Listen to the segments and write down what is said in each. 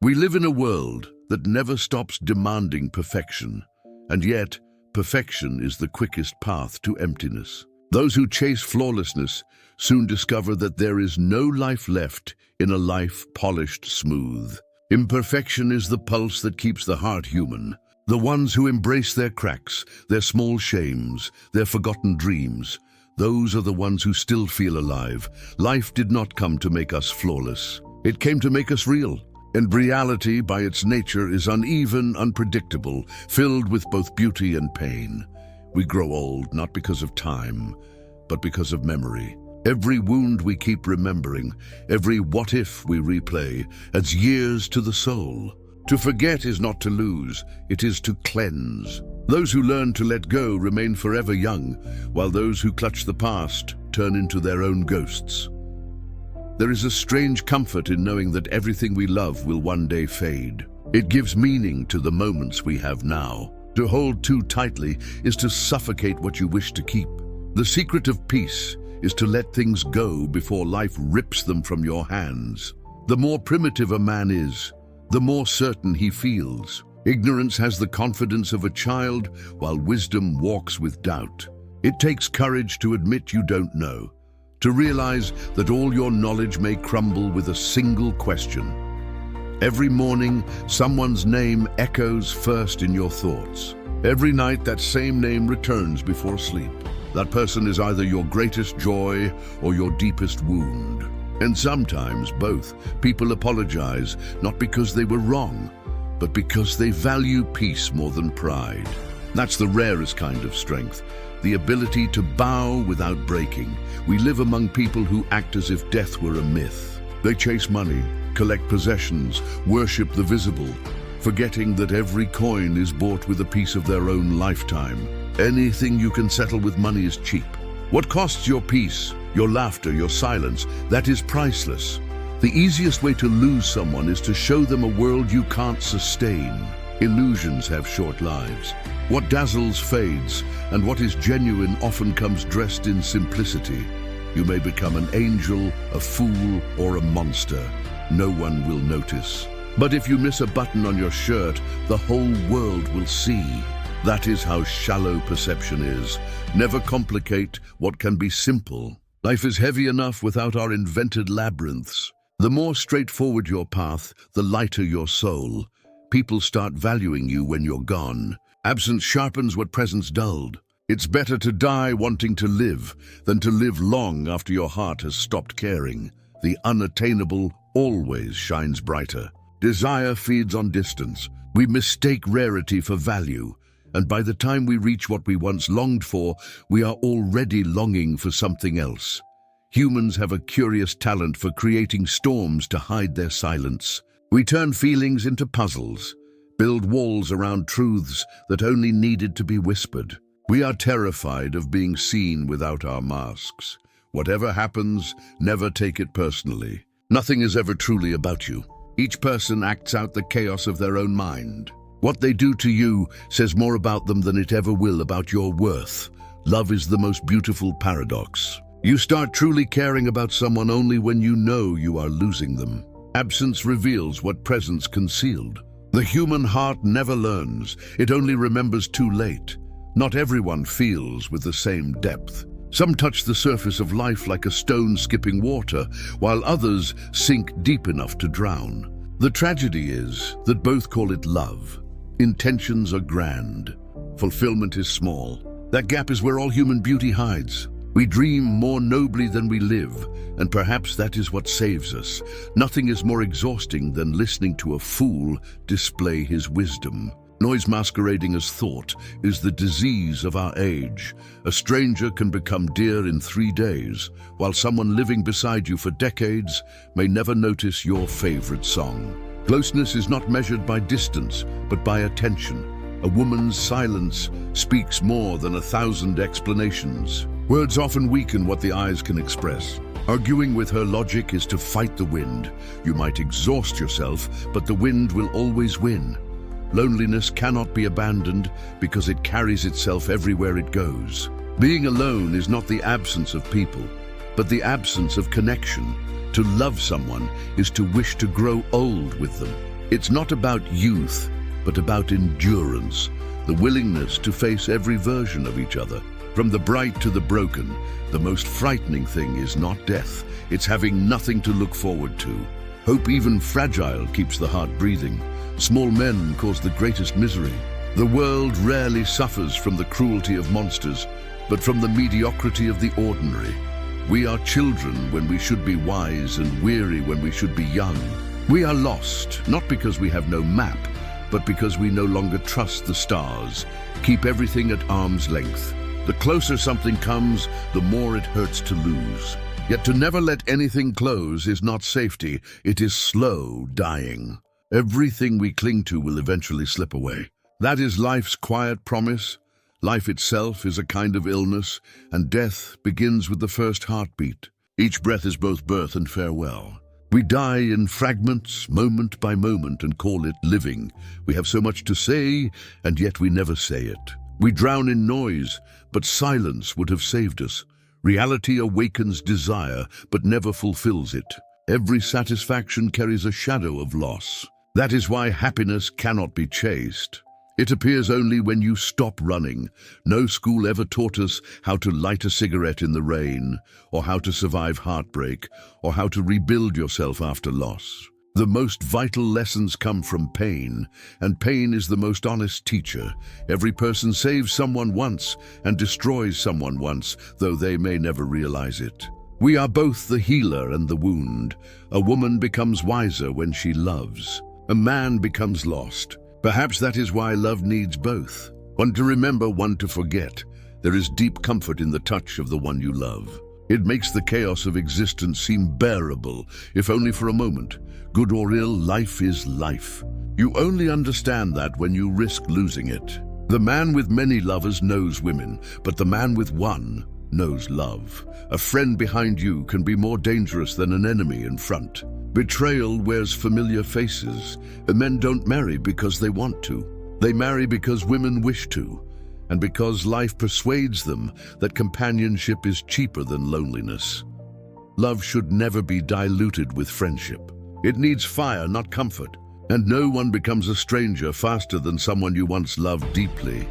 We live in a world that never stops demanding perfection, and yet perfection is the quickest path to emptiness. Those who chase flawlessness soon discover that there is no life left in a life polished smooth. Imperfection is the pulse that keeps the heart human. The ones who embrace their cracks, their small shames, their forgotten dreams, those are the ones who still feel alive. Life did not come to make us flawless. It came to make us real. And reality, by its nature, is uneven, unpredictable, filled with both beauty and pain. We grow old not because of time, but because of memory. Every wound we keep remembering, every what-if we replay, adds years to the soul. To forget is not to lose, it is to cleanse. Those who learn to let go remain forever young, while those who clutch the past turn into their own ghosts. There is a strange comfort in knowing that everything we love will one day fade. It gives meaning to the moments we have now. To hold too tightly is to suffocate what you wish to keep. The secret of peace is to let things go before life rips them from your hands. The more primitive a man is, the more certain he feels. Ignorance has the confidence of a child, while wisdom walks with doubt. It takes courage to admit you don't know, to realize that all your knowledge may crumble with a single question. Every morning, someone's name echoes first in your thoughts. Every night, that same name returns before sleep. That person is either your greatest joy or your deepest wound. And sometimes both. People apologize, not because they were wrong, but because they value peace more than pride. That's the rarest kind of strength, the ability to bow without breaking. We live among people who act as if death were a myth. They chase money, collect possessions, worship the visible, forgetting that every coin is bought with a piece of their own lifetime. Anything you can settle with money is cheap. What costs your peace, your laughter, your silence, that is priceless. The easiest way to lose someone is to show them a world you can't sustain. Illusions have short lives. What dazzles fades, and what is genuine often comes dressed in simplicity. You may become an angel, a fool, or a monster. No one will notice. But if you miss a button on your shirt, the whole world will see. That is how shallow perception is. Never complicate what can be simple. Life is heavy enough without our invented labyrinths. The more straightforward your path, the lighter your soul. People start valuing you when you're gone. Absence sharpens what presence dulled. It's better to die wanting to live than to live long after your heart has stopped caring. The unattainable always shines brighter. Desire feeds on distance. We mistake rarity for value, and by the time we reach what we once longed for, we are already longing for something else. Humans have a curious talent for creating storms to hide their silence. We turn feelings into puzzles, build walls around truths that only needed to be whispered. We are terrified of being seen without our masks. Whatever happens, never take it personally. Nothing is ever truly about you. Each person acts out the chaos of their own mind. What they do to you says more about them than it ever will about your worth. Love is the most beautiful paradox. You start truly caring about someone only when you know you are losing them. Absence reveals what presence concealed. The human heart never learns. It only remembers too late. Not everyone feels with the same depth. Some touch the surface of life like a stone skipping water, while others sink deep enough to drown. The tragedy is that both call it love. Intentions are grand. Fulfillment is small. That gap is where all human beauty hides. We dream more nobly than we live, and perhaps that is what saves us. Nothing is more exhausting than listening to a fool display his wisdom. Noise masquerading as thought is the disease of our age. A stranger can become dear in 3 days, while someone living beside you for decades may never notice your favorite song. Closeness is not measured by distance, but by attention. A woman's silence speaks more than 1,000 explanations. Words often weaken what the eyes can express. Arguing with her logic is to fight the wind. You might exhaust yourself, but the wind will always win. Loneliness cannot be abandoned because it carries itself everywhere it goes. Being alone is not the absence of people, but the absence of connection. To love someone is to wish to grow old with them. It's not about youth, but about endurance, the willingness to face every version of each other. From the bright to the broken, the most frightening thing is not death, it's having nothing to look forward to. Hope, even fragile, keeps the heart breathing. Small men cause the greatest misery. The world rarely suffers from the cruelty of monsters, but from the mediocrity of the ordinary. We are children when we should be wise and weary when we should be young. We are lost, not because we have no map, but because we no longer trust the stars. Keep everything at arm's length. The closer something comes, the more it hurts to lose. Yet to never let anything close is not safety, it is slow dying. Everything we cling to will eventually slip away. That is life's quiet promise. Life itself is a kind of illness, and death begins with the first heartbeat. Each breath is both birth and farewell. We die in fragments, moment by moment, and call it living. We have so much to say, and yet we never say it. We drown in noise, but silence would have saved us. Reality awakens desire, but never fulfills it. Every satisfaction carries a shadow of loss. That is why happiness cannot be chased. It appears only when you stop running. No school ever taught us how to light a cigarette in the rain, or how to survive heartbreak, or how to rebuild yourself after loss. The most vital lessons come from pain, and pain is the most honest teacher. Every person saves someone once and destroys someone once, though they may never realize it. We are both the healer and the wound. A woman becomes wiser when she loves. A man becomes lost. Perhaps that is why love needs both. One to remember, one to forget. There is deep comfort in the touch of the one you love. It makes the chaos of existence seem bearable, if only for a moment. Good or ill, life is life. You only understand that when you risk losing it. The man with many lovers knows women, but the man with one knows love. A friend behind you can be more dangerous than an enemy in front. Betrayal wears familiar faces. Men don't marry because they want to. They marry because women wish to, and because life persuades them that companionship is cheaper than loneliness. Love should never be diluted with friendship. It needs fire, not comfort. And no one becomes a stranger faster than someone you once loved deeply.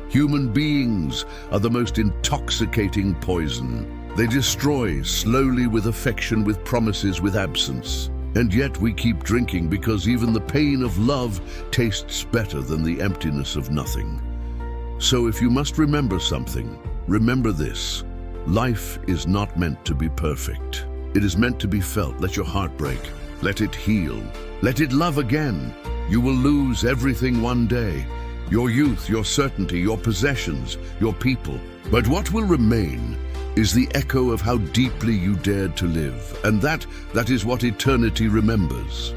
Human beings are the most intoxicating poison. They destroy slowly with affection, with promises, with absence. And yet we keep drinking because even the pain of love tastes better than the emptiness of nothing. So if you must remember something, remember this. Life is not meant to be perfect. It is meant to be felt. Let your heart break. Let it heal. Let it love again. You will lose everything one day. Your youth, your certainty, your possessions, your people. But what will remain is the echo of how deeply you dared to live. And that is what eternity remembers.